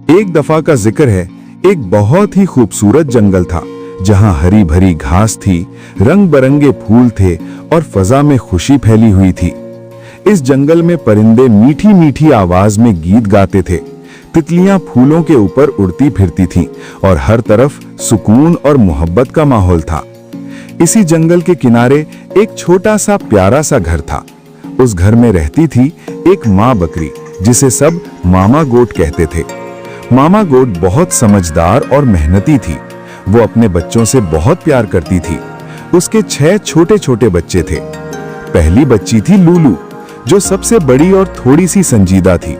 एक दफा का जिक्र है, एक बहुत ही खूबसूरत जंगल था जहां हरी भरी घास थी, रंग बिरंगे फूल थे और फजा में खुशी फैली हुई थी। इस जंगल में परिंदे मीठी मीठी आवाज में गीत गाते थे, तितलियां फूलों के ऊपर उड़ती फिरती थीं और हर तरफ सुकून और मोहब्बत का माहौल था। इसी जंगल के किनारे एक छोटा सा प्यारा सा घर था। उस घर में रहती थी एक माँ बकरी जिसे सब मामा गोट कहते थे। मामा गोट बहुत समझदार और मेहनती थी। वो अपने बच्चों से बहुत प्यार करती थी। उसके 6 छोटे छोटे बच्चे थे। पहली बच्ची थी लूलू, जो सबसे बड़ी और थोड़ी सी संजीदा थी।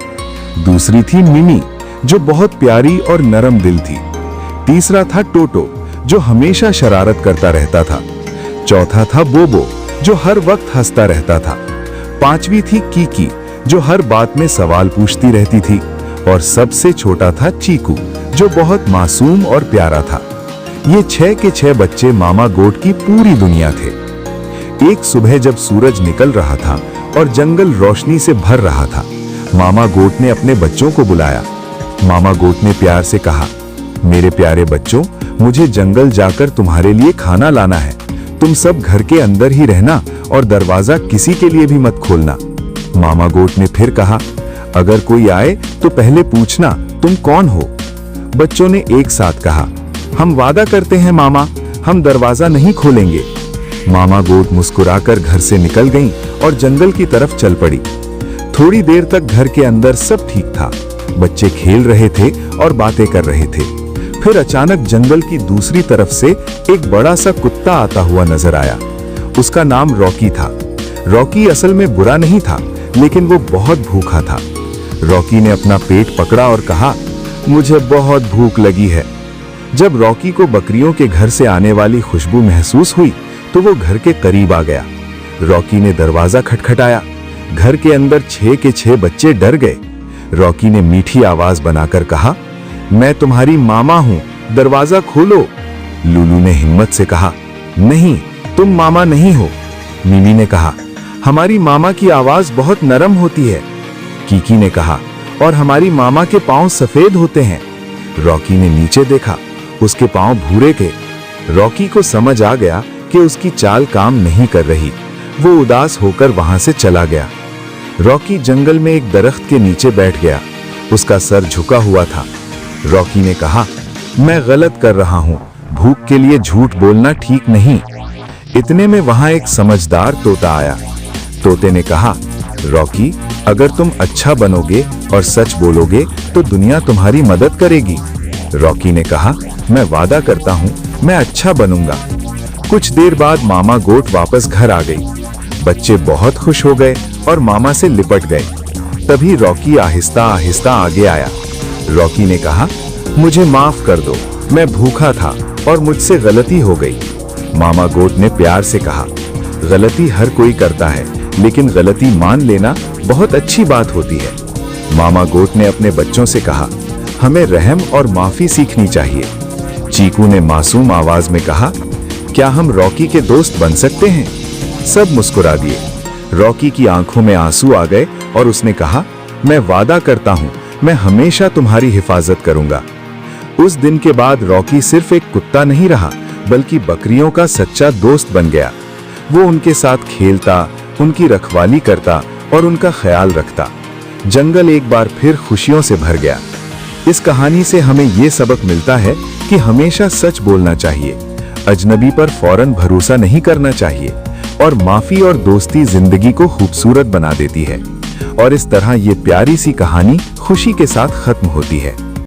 दूसरी थी मिमी, जो बहुत प्यारी और नरम दिल थी। तीसरा था टोटो, जो हमेशा शरारत करता रहता था। चौथा था बोबो, जो हर वक्त हंसता रहता था। पांचवी थी कीकी, जो हर बात में सवाल पूछती रहती थी। और सबसे छोटा था चीकू, जो बहुत मासूम और प्यारा था। ये 6 के 6 बच्चे मामा गोट की पूरी दुनिया थे। एक सुबह जब सूरज निकल रहा था और जंगल रोशनी से भर रहा था, मामा गोट ने अपने बच्चों को बुलाया। मामा गोट ने प्यार से कहा, मेरे प्यारे बच्चों, मुझे जंगल जाकर तुम्हारे लिए खाना लाना है। तुम सब घर के अंदर ही रहना और दरवाजा किसी के लिए भी मत खोलना। मामा गोट ने फिर कहा, अगर कोई आए तो पहले पूछना तुम कौन हो। बच्चों ने एक साथ कहा, हम वादा करते हैं मामा, हम दरवाजा नहीं खोलेंगे। मामा गोट मुस्कुराकर घर से निकल गईं और जंगल की तरफ चल पड़ी। थोड़ी देर तक घर के अंदर सब ठीक था। बच्चे खेल रहे थे और बातें कर रहे थे। फिर अचानक जंगल की दूसरी तरफ से एक बड़ा सा कुत्ता आता हुआ नजर आया। उसका नाम रॉकी था। रॉकी असल में बुरा नहीं था, लेकिन वो बहुत भूखा था। रॉकी ने अपना पेट पकड़ा और कहा, मुझे बहुत भूख लगी है। जब रॉकी को बकरियों के घर से आने वाली खुशबू महसूस हुई तो वो घर के करीब आ गया। रॉकी ने दरवाजा खटखटाया। घर के अंदर 6 के 6 बच्चे डर गए। रॉकी ने मीठी आवाज बनाकर कहा, मैं तुम्हारी मामा हूं, दरवाजा खोलो। लूलू ने हिम्मत से कहा, नहीं, तुम मामा नहीं हो। मिमी ने कहा, हमारी मामा की आवाज बहुत नरम होती है। कीकी ने कहा, और हमारी मामा के पांव सफेद होते हैं। रॉकी ने नीचे देखा, उसके पांव भूरे थे। रॉकी को समझ आ गया कि उसकी चाल काम नहीं कर रही। वो उदास होकर वहां से चला गया। रॉकी जंगल में एक दरख्त के नीचे बैठ गया। उसका सर झुका हुआ था। रॉकी ने कहा, मैं गलत कर रहा हूं, भूख के लिए झूठ बोलना ठीक नहीं। इतने में वहां एक समझदार तोता आया। तोते ने कहा, रॉकी, अगर तुम अच्छा बनोगे और सच बोलोगे तो दुनिया तुम्हारी मदद करेगी। रॉकी ने कहा, मैं वादा करता हूं, मैं अच्छा बनूंगा। कुछ देर बाद मामा गोट वापस घर आ गई। बच्चे बहुत खुश हो गए और मामा से लिपट गए। तभी रॉकी आहिस्ता आहिस्ता आगे आया। रॉकी ने कहा, मुझे माफ कर दो, मैं भूखा था और मुझसे गलती हो गई। मामा गोट ने प्यार से कहा, गलती हर कोई करता है, लेकिन गलती मान लेना बहुत अच्छी बात होती है। मामा गोट ने अपने बच्चों से कहा, हमें रहम और माफी सीखनी चाहिए। चीकू ने मासूम आवाज में कहा, क्या हम रॉकी के दोस्त बन सकते हैं? सब मुस्कुरा दिए। रॉकी की आंखों में आंसू आ गए और उसने कहा, मैं वादा करता हूं, मैं हमेशा तुम्हारी हिफाजत करूंगा। उस दिन के बाद रॉकी सिर्फ एक कुत्ता नहीं रहा, बल्कि बकरियों का सच्चा दोस्त बन गया। वो उनके साथ खेलता, उनकी रखवाली करता और उनका ख्याल रखता। जंगल एक बार फिर खुशियों से भर गया। इस कहानी से हमें ये सबक मिलता है कि हमेशा सच बोलना चाहिए, अजनबी पर फौरन भरोसा नहीं करना चाहिए और माफी और दोस्ती जिंदगी को खूबसूरत बना देती है। और इस तरह ये प्यारी सी कहानी खुशी के साथ खत्म होती है।